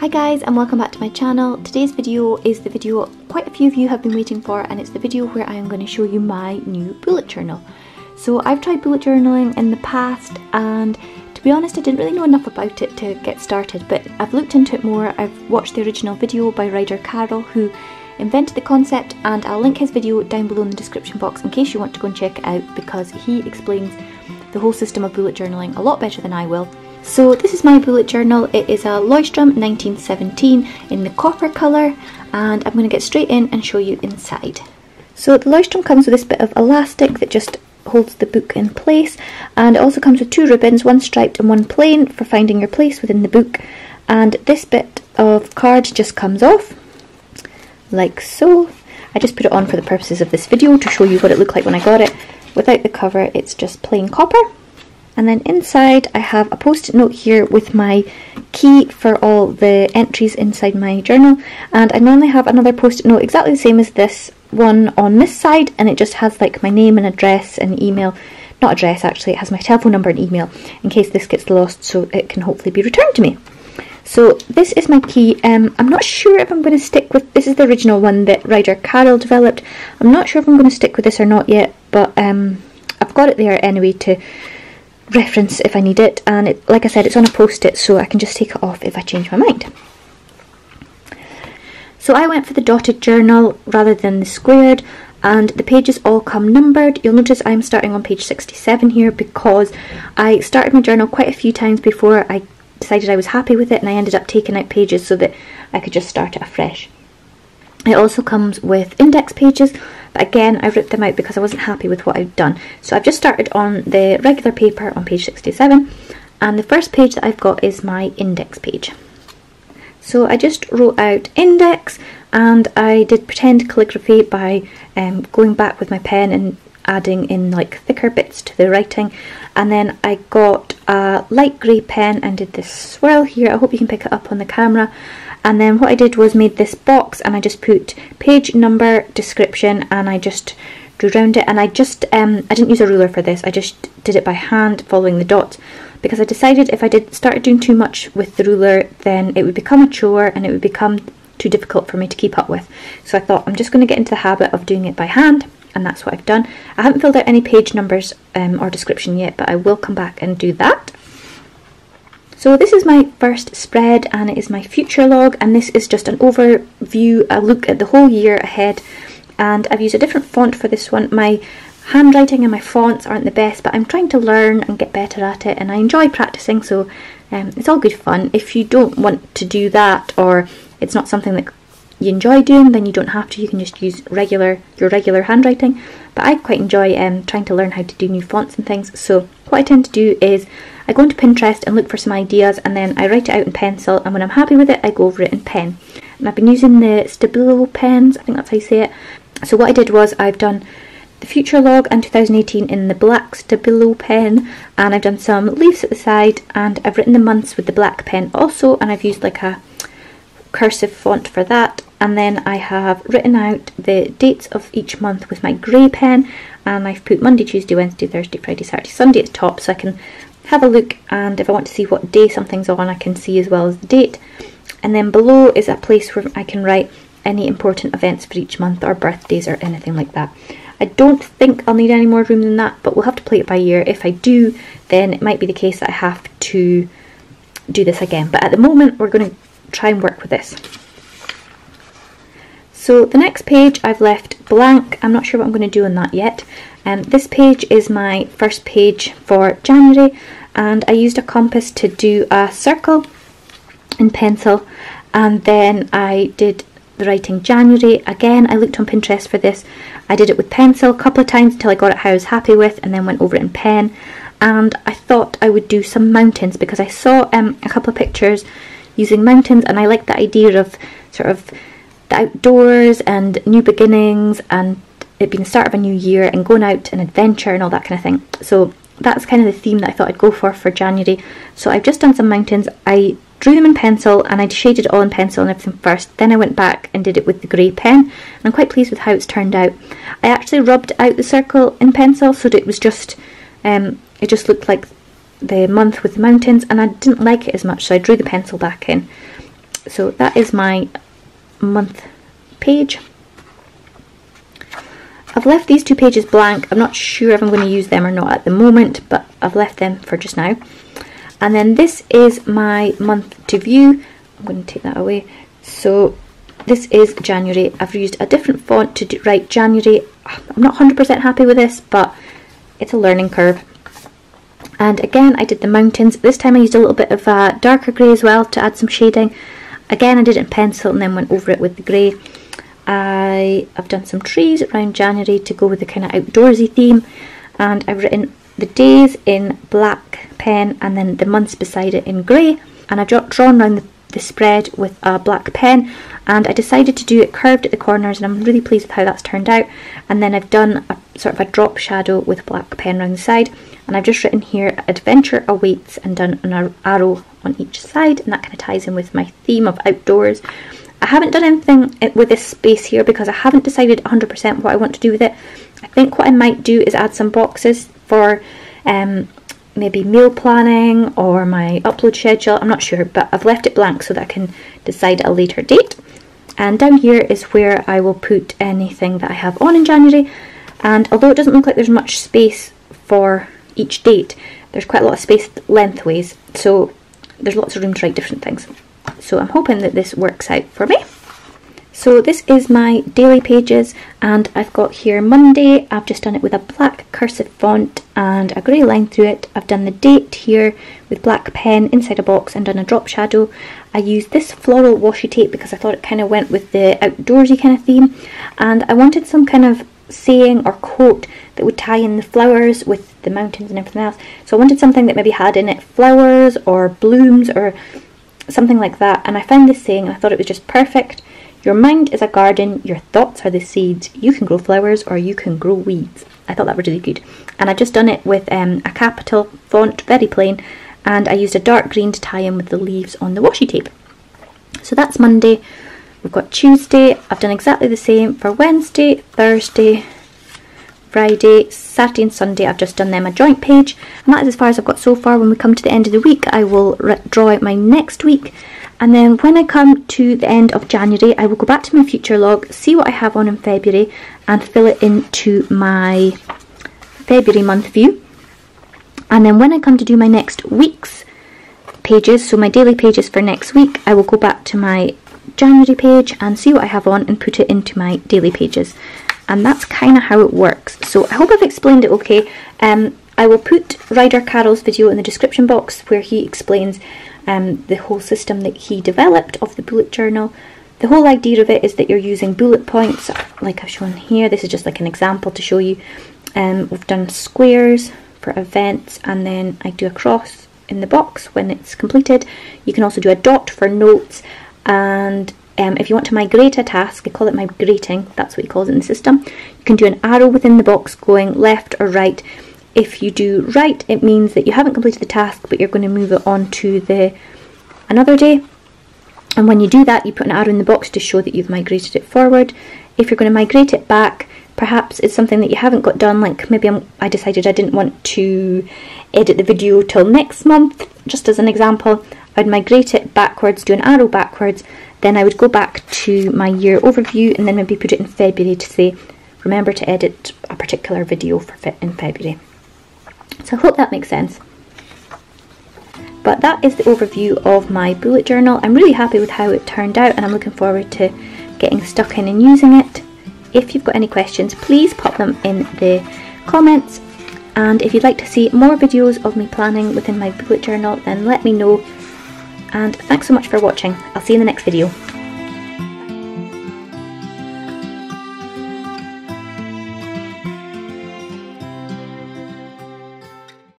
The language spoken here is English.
Hi guys, and welcome back to my channel. Today's video is the video quite a few of you have been waiting for, and it's the video where I am going to show you my new bullet journal. So I've tried bullet journaling in the past, and to be honest I didn't really know enough about it to get started, but I've looked into it more. I've watched the original video by writer Carol, who invented the concept, and I'll link his video down below in the description box in case you want to go and check it out, because he explains the whole system of bullet journaling a lot better than I will. So this is my bullet journal. It is a Leuchtturm 1917 in the copper colour, and I'm going to get straight in and show you inside. So the Leuchtturm comes with this bit of elastic that just holds the book in place, and it also comes with two ribbons, one striped and one plain, for finding your place within the book. And this bit of card just comes off like so. I just put it on for the purposes of this video to show you what it looked like when I got it. Without the cover, it's just plain copper. And then inside I have a post-it note here with my key for all the entries inside my journal, and I normally have another post-it note exactly the same as this one on this side, and it just has like my name and address and email. Not address actually, it has my telephone number and email in case this gets lost, so it can hopefully be returned to me. So this is my key. I'm not sure if I'm going to stick with, this is the original one that writer Carol developed. I'm not sure if I'm going to stick with this or not yet, but I've got it there anyway to reference if I need it, and it, like I said, it's on a post-it, so I can just take it off if I change my mind. So I went for the dotted journal rather than the squared, and the pages all come numbered. You'll notice I'm starting on page 67 here because I started my journal quite a few times before I decided I was happy with it, and I ended up taking out pages so that I could just start it afresh. It also comes with index pages, but again I ripped them out because I wasn't happy with what I'd done. So I've just started on the regular paper on page 67, and the first page that I've got is my index page. So I just wrote out index, and I did pretend calligraphy by going back with my pen and adding in like thicker bits to the writing, and then I got a light grey pen and did this swirl here. I hope you can pick it up on the camera. And then what I did was made this box, and I just put page number, description, and I just drew around it. And I just I didn't use a ruler for this, I just did it by hand following the dots, because I decided if I started doing too much with the ruler, then it would become a chore and it would become too difficult for me to keep up with. So I thought I'm just going to get into the habit of doing it by hand, and that's what I've done. I haven't filled out any page numbers or description yet, but I will come back and do that. So this is my first spread, and it is my future log, and this is just an overview, a look at the whole year ahead, and I've used a different font for this one. My handwriting and my fonts aren't the best, but I'm trying to learn and get better at it, and I enjoy practicing, so it's all good fun. If you don't want to do that, or it's not something that you enjoy doing, then you don't have to. You can just use your regular handwriting, but I quite enjoy trying to learn how to do new fonts and things. So what I tend to do is I go into Pinterest and look for some ideas, and then I write it out in pencil, and when I'm happy with it I go over it in pen. And I've been using the Stabilo pens, I think that's how you say it. So what I did was I've done the future log and 2018 in the black Stabilo pen, and I've done some leaves at the side, and I've written the months with the black pen also, and I've used like a cursive font for that. And then I have written out the dates of each month with my grey pen, and I've put Monday, Tuesday, Wednesday, Thursday, Friday, Saturday, Sunday at the top, so I can have a look, and if I want to see what day something's on I can see as well as the date. And then below is a place where I can write any important events for each month, or birthdays or anything like that. I don't think I'll need any more room than that, but we'll have to play it by ear. If I do, then it might be the case that I have to do this again, but at the moment we're going to try and work with this. So the next page I've left blank. I'm not sure what I'm going to do on that yet. This page is my first page for January, and I used a compass to do a circle in pencil, and then I did the writing January. Again, I looked on Pinterest for this. I did it with pencil a couple of times until I got it how I was happy with, and then went over it in pen. And I thought I would do some mountains because I saw a couple of pictures using mountains, and I liked the idea of sort of the outdoors and new beginnings, and it being the start of a new year and going out and adventure and all that kind of thing. So that's kind of the theme that I thought I'd go for January. So I've just done some mountains. I drew them in pencil, and I shaded it all in pencil and everything first. Then I went back and did it with the grey pen, and I'm quite pleased with how it's turned out. I actually rubbed out the circle in pencil so that it was just it just looked like the month with the mountains, and I didn't like it as much, so I drew the pencil back in. So that is my month page. I've left these 2 pages blank. I'm not sure if I'm going to use them or not at the moment, but I've left them for just now. And then this is my month to view. I'm going to take that away. So this is January. I've used a different font to write January. I'm not 100% happy with this, but it's a learning curve. And again, I did the mountains. This time I used a little bit of darker grey as well to add some shading. Again, I did it in pencil and then went over it with the grey. I've done some trees around January to go with the kind of outdoorsy theme. And I've written the days in black pen and then the months beside it in grey. And I've drawn around the spread with a black pen, and I decided to do it curved at the corners, and I'm really pleased with how that's turned out. And then I've done a sort of a drop shadow with black pen around the side, and I've just written here adventure awaits and done an arrow on each side, and that kind of ties in with my theme of outdoors. I haven't done anything with this space here because I haven't decided 100% what I want to do with it. I think what I might do is add some boxes for maybe meal planning or my upload schedule. I'm not sure, but I've left it blank so that I can decide at a later date. And down here is where I will put anything that I have on in January. And although it doesn't look like there's much space for each date, there's quite a lot of space lengthways, so there's lots of room to write different things. So I'm hoping that this works out for me. So this is my daily pages, and I've got here Monday. I've just done it with a black cursive font and a grey line through it. I've done the date here with black pen inside a box and done a drop shadow. I used this floral washi tape because I thought it kind of went with the outdoorsy kind of theme, and I wanted some kind of saying or quote that would tie in the flowers with the mountains and everything else. So I wanted something that maybe had in it flowers or blooms or something like that, and I found this saying and I thought it was just perfect. Your mind is a garden, your thoughts are the seeds. You can grow flowers or you can grow weeds. I thought that was really good. And I've just done it with a capital font, very plain, and I used a dark green to tie in with the leaves on the washi tape. So that's Monday. We've got Tuesday. I've done exactly the same for Wednesday, Thursday, Friday, Saturday and Sunday. I've just done them a joint page, and that is as far as I've got so far. When we come to the end of the week, I will draw out my next week. And then when I come to the end of January, I will go back to my future log, see what I have on in February, and fill it into my February month view. And then when I come to do my next week's pages, so my daily pages for next week, I will go back to my January page and see what I have on and put it into my daily pages. And that's kind of how it works. So I hope I've explained it okay. I will put Ryder Carroll's video in the description box where he explains the whole system that he developed of the bullet journal. The whole idea of it is that you're using bullet points like I've shown here. This is just like an example to show you. We've done squares for events, and then I do a cross in the box when it's completed. You can also do a dot for notes, and if you want to migrate a task, I call it migrating, that's what he calls it in the system. You can do an arrow within the box going left or right. If you do right, it means that you haven't completed the task, but you're going to move it on to another day. And when you do that, you put an arrow in the box to show that you've migrated it forward. If you're going to migrate it back, perhaps it's something that you haven't got done, like maybe I decided I didn't want to edit the video till next month, just as an example. I'd migrate it backwards, do an arrow backwards, then I would go back to my year overview and then maybe put it in February to say, remember to edit a particular video in February. So I hope that makes sense. But that is the overview of my bullet journal. I'm really happy with how it turned out, and I'm looking forward to getting stuck in and using it. If you've got any questions, please pop them in the comments. And if you'd like to see more videos of me planning within my bullet journal, then let me know. And thanks so much for watching. I'll see you in the next video.